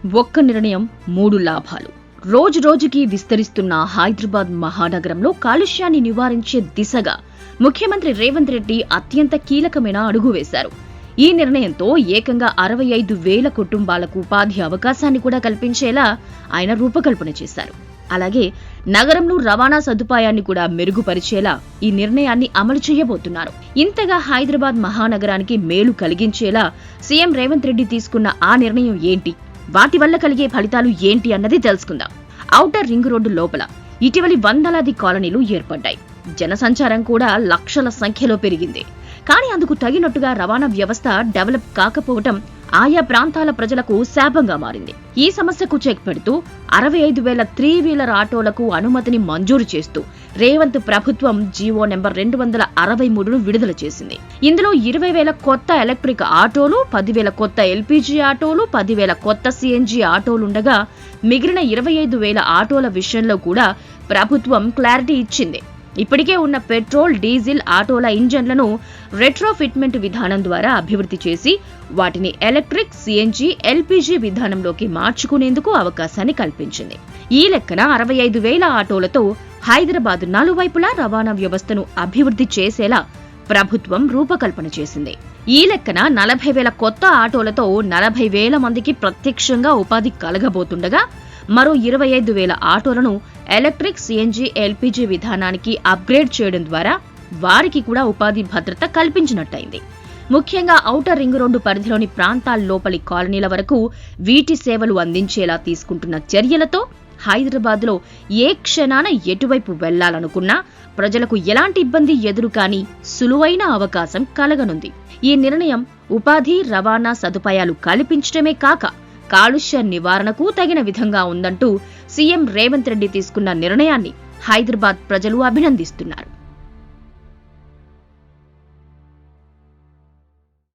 ఒక్క నిర్ణయం 3 లాభాలు. రోజు రోజుకి విస్తరిస్తున్న హైదరాబాద్ మహానగరంలో కాలుష్యాన్ని నివారించే దిశగా ముఖ్యమంత్రి రేవంత్ రెడ్డి అత్యంత కీలకమైన అడుగు వేశారు. ఈ నిర్ణయంతో ఏకంగా 65,000 కుటుంబాలకు ఉపాధి అవకాశాన్ని కూడా కల్పించేలా ఆయన రూపకల్పన చేశారు. అలాగే నగరంలో రవాణా సదుపాయాన్ని కూడా మెరుగుపరిచేలా ఈ నిర్ణయాన్ని అమలు చేయబోతున్నారు. ఇంతగా హైదరాబాద్ మహానగరానికి మేలు కలిగించేలా సీఎం రేవంత్ రెడ్డి తీసుకున్న ఆ నిర్ణయం ఏంటి, వాటి వల్ల కలిగే ఫలితాలు ఏంటి అన్నది తెలుసుకుందాం. ఔటర్ రింగ్ రోడ్డు లోపల ఇటీవలి వందలాది కాలనీలు ఏర్పడ్డాయి. జనసంచారం కూడా లక్షల సంఖ్యలో పెరిగింది. కానీ అందుకు తగినట్టుగా రవాణా వ్యవస్థ డెవలప్ కాకపోవటం ఆయా ప్రాంతాల ప్రజలకు శాపంగా మారింది. ఈ సమస్యకు చెక్ పెడుతూ 65,000 3-వీలర్ ఆటోలకు అనుమతిని మంజూరు చేస్తూ రేవంత్ ప్రభుత్వం జీవో నెంబర్ 263ను విడుదల చేసింది. ఇందులో 20,000 కొత్త ఎలక్ట్రిక్ ఆటోలు, 10,000 కొత్త ఎల్పీజీ ఆటోలు, 10,000 కొత్త సిఎన్జీ ఆటోలుండగా మిగిలిన 25,000 ఆటోల విషయంలో కూడా ప్రభుత్వం క్లారిటీ ఇచ్చింది. ఇప్పటికే ఉన్న పెట్రోల్, డీజిల్ ఆటోల ఇంజన్లను రెట్రోఫిట్మెంట్ విధానం ద్వారా అభివృద్ధి చేసి వాటిని ఎలక్ట్రిక్, సిఎన్జీ, ఎల్పీజీ విధానంలోకి మార్చుకునేందుకు అవకాశాన్ని కల్పించింది. ఈ లెక్కన 65,000 ఆటోలతో హైదరాబాద్ నలువైపులా రవాణా వ్యవస్థను అభివృద్ధి చేసేలా ప్రభుత్వం రూపకల్పన చేసింది. ఈ లెక్కన 40,000 కొత్త ఆటోలతో 40,000 మందికి ప్రత్యక్షంగా ఉపాధి కలగబోతుండగా మరో 25,000 ఆటోలను ఎలక్ట్రిక్, సిఎన్జీ, ఎల్పీజీ విధానానికి అప్గ్రేడ్ చేయడం ద్వారా వారికి కూడా ఉపాధి భద్రత కల్పించినట్టయింది. ముఖ్యంగా ఔటర్ రింగ్ రోడ్డు పరిధిలోని ప్రాంతాల్లోపలి కాలనీల వరకు వీటి సేవలు అందించేలా తీసుకుంటున్న చర్యలతో హైదరాబాద్లో ఏ క్షణాన ఎటువైపు వెళ్లాలనుకున్నా ప్రజలకు ఎలాంటి ఇబ్బంది ఎదురు కాని సులువైన అవకాశం కలగనుంది. ఈ నిర్ణయం ఉపాధి, రవాణా సదుపాయాలు కల్పించడమే కాక కాలుష్య నివారణకు తగిన విధంగా ఉందంటూ సీఎం రేవంత్ రెడ్డి తీసుకున్న నిర్ణయాన్ని హైదరాబాద్ ప్రజలు అభినందిస్తున్నారు.